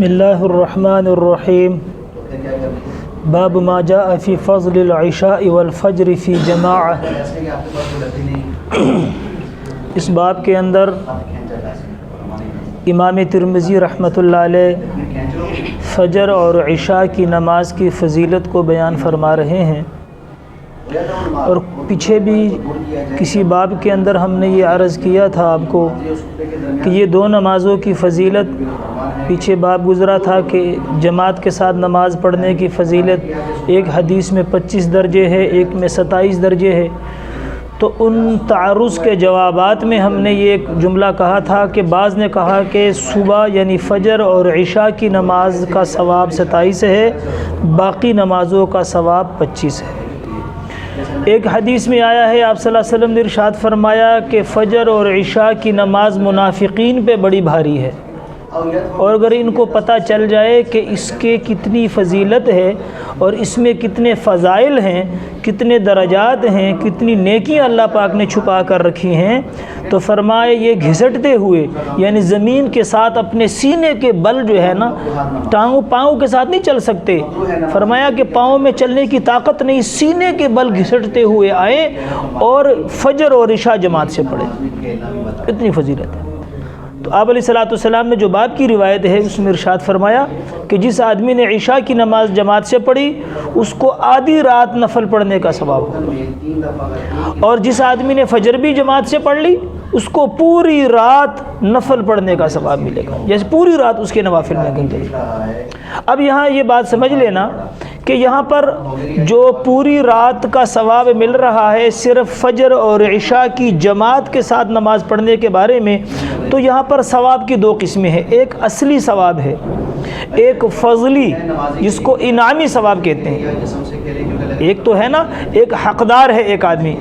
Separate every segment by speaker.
Speaker 1: اللہ الرحمن الرحیم باب ما جاء فی فضل العشاء والفجر فی جماعہ۔ اس باب کے اندر امام ترمذی رحمۃ اللہ علیہ فجر اور عشاء کی نماز کی فضیلت کو بیان فرما رہے ہیں، اور پیچھے بھی کسی باب کے اندر ہم نے یہ عرض کیا تھا آپ کو کہ یہ دو نمازوں کی فضیلت، پیچھے باب گزرا تھا کہ جماعت کے ساتھ نماز پڑھنے کی فضیلت ایک حدیث میں 25 درجے ہے، ایک میں 27 درجے ہے۔ تو ان تعارض کے جوابات میں ہم نے یہ ایک جملہ کہا تھا کہ بعض نے کہا کہ صبح یعنی فجر اور عشاء کی نماز کا ثواب 27 ہے، باقی نمازوں کا ثواب 25 ہے۔ ایک حدیث میں آیا ہے، آپ صلی اللہ علیہ وسلم نے ارشاد فرمایا کہ فجر اور عشاء کی نماز منافقین پہ بڑی بھاری ہے، اور اگر ان کو پتہ چل جائے کہ اس کے کتنی فضیلت ہے اور اس میں کتنے فضائل ہیں، کتنے درجات ہیں، کتنی نیکیاں اللہ پاک نے چھپا کر رکھی ہیں، تو فرمائے یہ گھسٹتے ہوئے یعنی زمین کے ساتھ اپنے سینے کے بل جو ہے نا، پاؤں کے ساتھ نہیں چل سکتے، فرمایا کہ پاؤں میں چلنے کی طاقت نہیں، سینے کے بل گھسٹتے ہوئے آئے اور فجر اور عشاء جماعت سے پڑھے، اتنی فضیلت ہے۔ تو آپ علیہ الصلوۃ والسلام نے جو باب کی روایت ہے اس میں ارشاد فرمایا کہ جس آدمی نے عشاء کی نماز جماعت سے پڑھی اس کو آدھی رات نفل پڑھنے کا ثواب ہوگا، اور جس آدمی نے فجر بھی جماعت سے پڑھ لی اس کو پوری رات نفل پڑھنے کا ثواب ملے گا، جیسے پوری رات اس کے نوافل میں گنتے۔ اب یہاں یہ بات سمجھ لینا کہ یہاں پر جو پوری رات کا ثواب مل رہا ہے صرف فجر اور عشاء کی جماعت کے ساتھ نماز پڑھنے کے بارے میں، تو یہاں پر ثواب کی دو قسمیں ہیں، ایک اصلی ثواب ہے، ایک فضلی جس کو انعامی ثواب کہتے ہیں۔ ایک تو ہے نا، ایک حقدار ہے ایک آدمی،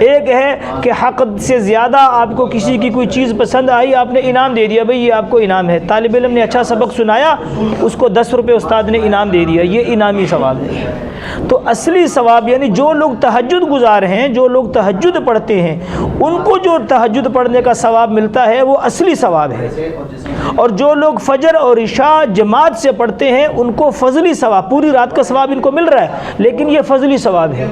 Speaker 1: ایک ہے کہ حق سے زیادہ آپ کو کسی کی کوئی چیز پسند آئی، آپ نے انعام دے دیا، بھئی یہ آپ کو انعام ہے۔ طالب علم نے اچھا سبق سنایا، اس کو 10 روپے استاد نے انعام دے دیا، یہ انعامی ثواب ہے۔ تو اصلی ثواب یعنی جو لوگ تہجد گزار ہیں، جو لوگ تہجد پڑھتے ہیں، ان کو جو تہجد پڑھنے کا ثواب ملتا ہے وہ اصلی ثواب ہے، اور جو لوگ فجر اور عشاء جماعت سے پڑھتے ہیں ان کو فضلی ثواب، پوری رات کا ثواب ان کو مل رہا ہے لیکن یہ فضلی ثواب ہے،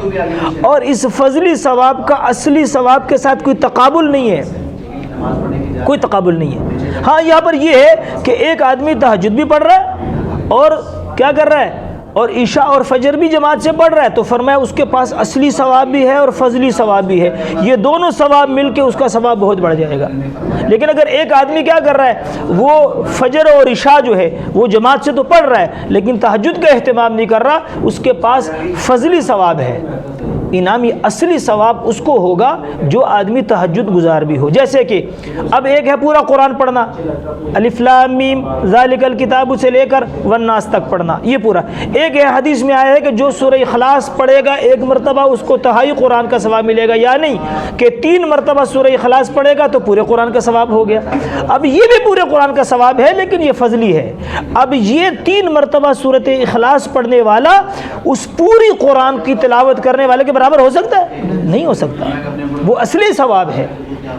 Speaker 1: اور اس فضلی ثواب کا اصلی ثواب کے ساتھ کوئی تقابل نہیں ہے، کوئی تقابل نہیں ہے۔ ہاں یہاں پر یہ ہے کہ ایک آدمی تہجد بھی پڑھ رہا ہے اور کیا کر رہا ہے، اور عشاء اور فجر بھی جماعت سے پڑھ رہا ہے، تو فرمایا اس کے پاس اصلی ثواب بھی ہے اور فضلی ثواب بھی ہے، یہ دونوں ثواب مل کے اس کا ثواب بہت بڑھ جائے گا۔ لیکن اگر ایک آدمی کیا کر رہا ہے، وہ فجر اور عشاء جو ہے وہ جماعت سے تو پڑھ رہا ہے لیکن تہجد کا اہتمام نہیں کر رہا، اس کے پاس فضلی ثواب ہے، انعامی اصلی ثواب اس کو ہوگا جو آدمی تہجد گزار بھی ہو۔ جیسے کہ اب ایک ہے پورا قرآن پڑھنا، الف لام میم ذالک الکتاب سے لے کر والناس تک پڑھنا، یہ پورا۔ ایک ہے حدیث میں آیا ہے کہ جو سورہ اخلاص پڑھے گا ایک مرتبہ اس کو تہائی قرآن کا ثواب ملے گا، یا نہیں کہ 3 مرتبہ سورہ اخلاص پڑھے گا تو پورے قرآن کا ثواب ہو گیا۔ اب یہ بھی پورے قرآن کا ثواب ہے لیکن یہ فضلی ہے۔ اب یہ 3 مرتبہ سورۃ اخلاص پڑھنے والا اس پوری قرآن کی تلاوت کرنے والے کے برابر ہو سکتا ہے؟ نہیں ہو سکتا، وہ اصلی ثواب ہے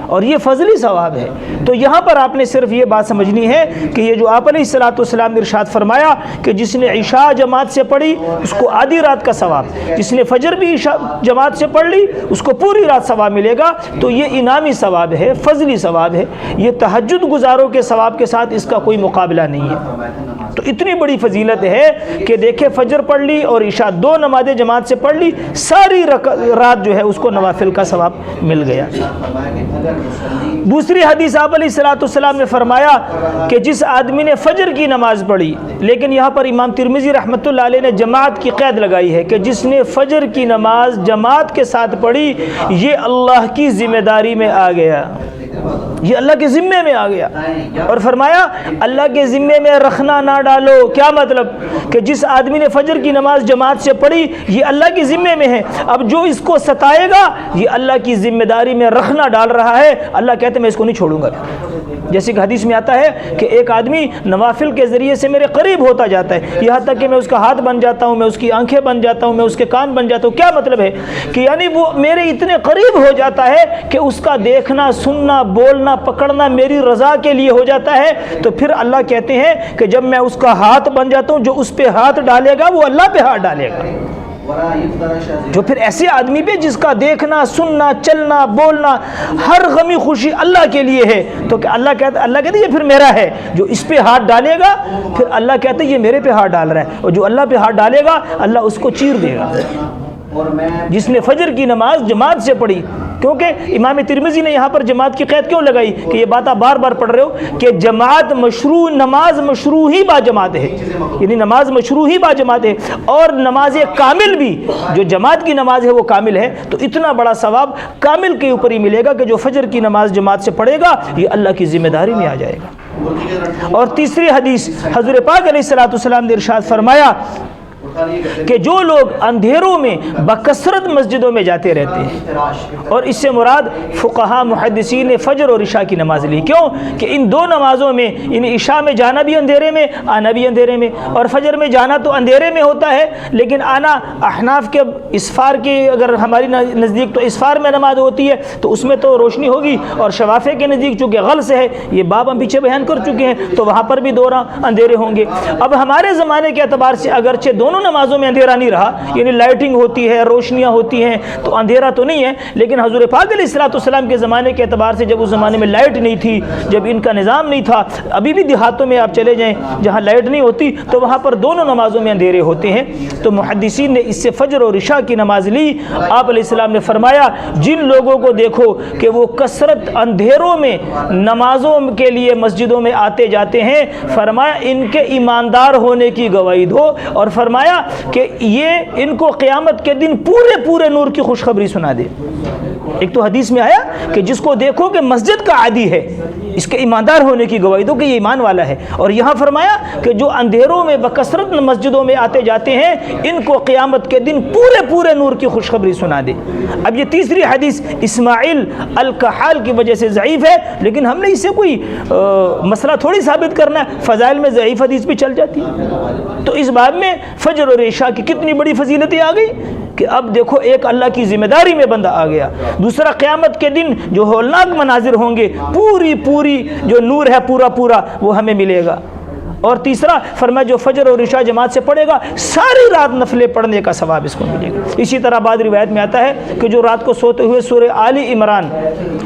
Speaker 1: اور یہ فضلی ثواب ہے۔ تو یہاں پر آپ نے صرف یہ بات سمجھنی ہے کہ یہ جو آپ علیہ الصلوۃ والسلام نے ارشاد فرمایا کہ جس نے عشاء جماعت سے پڑھی اس کو آدھی رات کا ثواب، جس نے فجر بھی عشاء جماعت سے پڑھ لی اس کو پوری رات ثواب ملے گا، تو یہ انعامی ثواب ہے، فضلی ثواب ہے، یہ تہجد گزاروں کے ثواب کے ساتھ اس کا کوئی مقابلہ نہیں ہے۔ تو اتنی بڑی فضیلت ہے کہ دیکھیں فجر پڑھ لی اور عشاء 2 نمازیں جماعت سے پڑھ لی، ساری رات جو ہے اس کو نوافل کا ثواب مل گیا۔ دوسری حدیث آپ علیہ الصلوۃ والسلام نے فرمایا کہ جس آدمی نے فجر کی نماز پڑھی، لیکن یہاں پر امام ترمذی رحمۃ اللہ علیہ نے جماعت کی قید لگائی ہے کہ جس نے فجر کی نماز جماعت کے ساتھ پڑھی یہ اللہ کی ذمہ داری میں آ گیا، یہ اللہ کے ذمے میں آ گیا، اور فرمایا اللہ کے ذمے میں رکھنا نہ ڈالو۔ کیا مطلب کہ جس آدمی نے فجر کی نماز جماعت سے پڑھی یہ اللہ کے ذمے میں ہے، اب جو اس کو ستائے گا یہ اللہ کی ذمہ داری میں رکھنا ڈال رہا ہے، اللہ کہتے ہیں میں اس کو نہیں چھوڑوں گا۔ جیسے کہ حدیث میں آتا ہے کہ ایک آدمی نوافل کے ذریعے سے میرے قریب ہوتا جاتا ہے، یہاں تک کہ میں اس کا ہاتھ بن جاتا ہوں، میں اس کی آنکھیں بن جاتا ہوں، میں اس کے کان بن جاتا ہوں۔ کیا مطلب ہے کہ یعنی وہ میرے اتنے قریب ہو جاتا ہے کہ اس کا دیکھنا، سننا، بولنا، پکڑنا میری رضا کے لیے ہو جاتا ہے۔ تو پھر اللہ کہتے ہیں کہ جب میں اس کا ہاتھ بن جاتا ہوں، جو اس پہ ہاتھ ڈالے گا وہ اللہ پہ ہاتھ ڈالے گا۔ جو پھر ایسے آدمی پہ جس کا دیکھنا، سننا، چلنا، بولنا، ہر غمی خوشی اللہ کے لیے ہے، تو کہ اللہ کہتا ہے یہ پھر میرا ہے۔ جو اس پہ ہاتھ ڈالے گا پھر اللہ کہتا ہے یہ میرے پہ ہاتھ ڈال رہا ہے، اور جو اللہ پہ ہاتھ ڈالے گا اللہ اس کو چیر دے گا۔ جس نے فجر کی نماز جماعت سے پڑھی، کیونکہ امام ترمذی نے یہاں پر جماعت کی قید کیوں لگائی کہ یہ بات آپ بار بار پڑھ رہے ہو کہ جماعت مشروع، نماز مشروع ہی با جماعت ہے، یعنی نماز مشروع ہی با جماعت ہے، اور نماز کامل بھی، جو جماعت کی نماز ہے وہ کامل ہے، تو اتنا بڑا ثواب کامل کے اوپر ہی ملے گا کہ جو فجر کی نماز جماعت سے پڑھے گا یہ اللہ کی ذمہ داری میں آ جائے گا۔ اور تیسری حدیث حضور پاک علیہ السلام نے ارشاد فرمایا کہ جو لوگ اندھیروں میں بکثرت مسجدوں میں جاتے رہتے ہیں، اور اس سے مراد فقہا محدثین نے فجر اور عشاء کی نماز لی، کیوں کہ ان دو نمازوں میں، ان عشاء میں جانا بھی اندھیرے میں، آنا بھی اندھیرے میں، اور فجر میں جانا تو اندھیرے میں ہوتا ہے لیکن آنا احناف کے اسفار کی، اگر ہماری نزدیک تو اسفار میں نماز ہوتی ہے تو اس میں تو روشنی ہوگی، اور شوافے کے نزدیک چونکہ غل سے ہے، یہ باب ہم پیچھے بیان کر چکے ہیں، تو وہاں پر بھی دورہ اندھیرے ہوں گے۔ اب ہمارے زمانے کے اعتبار سے اگرچہ دونوں نمازوں میں اندھیرا نہیں رہا، یعنی لائٹنگ ہوتی ہے، روشنیاں ہوتی ہیں، تو اندھیرا تو نہیں ہے، لیکن حضور پاک علیہ السلام کے زمانے کے اعتبار سے جب اس زمانے میں لائٹ نہیں تھی، جب ان کا نظام نہیں تھا، ابھی بھی دیہاتوں میں آپ چلے جائیں جہاں لائٹ نہیں ہوتی تو وہاں پر دونوں نمازوں میں اندھیرے ہوتے ہیں، تو محدثین نے اس سے فجر اور عشاء کی نماز لی۔ آپ علیہ السلام نے فرمایا جن لوگوں کو دیکھو کہ وہ کثرت اندھیروں میں نمازوں کے لیے مسجدوں میں آتے جاتے ہیں، فرمایا ان کے ایماندار ہونے کی گواہی دو، اور فرمایا کہ یہ ان کو قیامت کے دن پورے نور کی خوشخبری سنا دے۔ ایک تو حدیث میں آیا کہ جس کو دیکھو کہ مسجد کا عادی ہے، اس کے ایماندار ہونے کی گواہی دو کہ یہ ایمان والا ہے، اور یہاں فرمایا کہ جو اندھیروں میں بکثرت مسجدوں میں آتے جاتے ہیں ان کو قیامت کے دن پورے نور کی خوشخبری سنا دے۔ اب یہ تیسری حدیث اسماعیل الکحال کی وجہ سے ضعیف ہے، لیکن ہم نے اس سے کوئی مسئلہ تھوڑی ثابت کرنا ہے، فضائل میں ضعیف حدیث بھی چل جاتی ہے۔ تو اس باب میں فجر اور عشاء کی کتنی بڑی فضیلتیں آ گئی کہ اب دیکھو ایک اللہ کی ذمہ داری میں بندہ آ گیا، دوسرا قیامت کے دن جو ہولناک مناظر ہوں گے، پوری جو نور ہے پورا وہ ہمیں ملے گا، اور تیسرا فرمایا جو فجر اور عشاء جماعت سے پڑھے گا ساری رات نفلیں پڑھنے کا ثواب اس کو ملے گا۔ اسی طرح بعض روایت میں آتا ہے کہ جو رات کو سوتے ہوئے سورہ آل عمران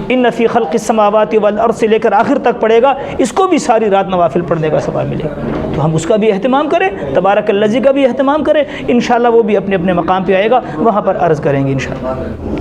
Speaker 1: ان فی خلق السماوات والارض سے لے کر آخر تک پڑھے گا، اس کو بھی ساری رات نوافل پڑھنے کا ثواب ملے گا۔ تو ہم اس کا بھی اہتمام کریں، تبارک الذی کا بھی اہتمام کریں، انشاءاللہ وہ بھی اپنے اپنے مقام پہ آئے گا، وہاں پر عرض کریں گے انشاءاللہ۔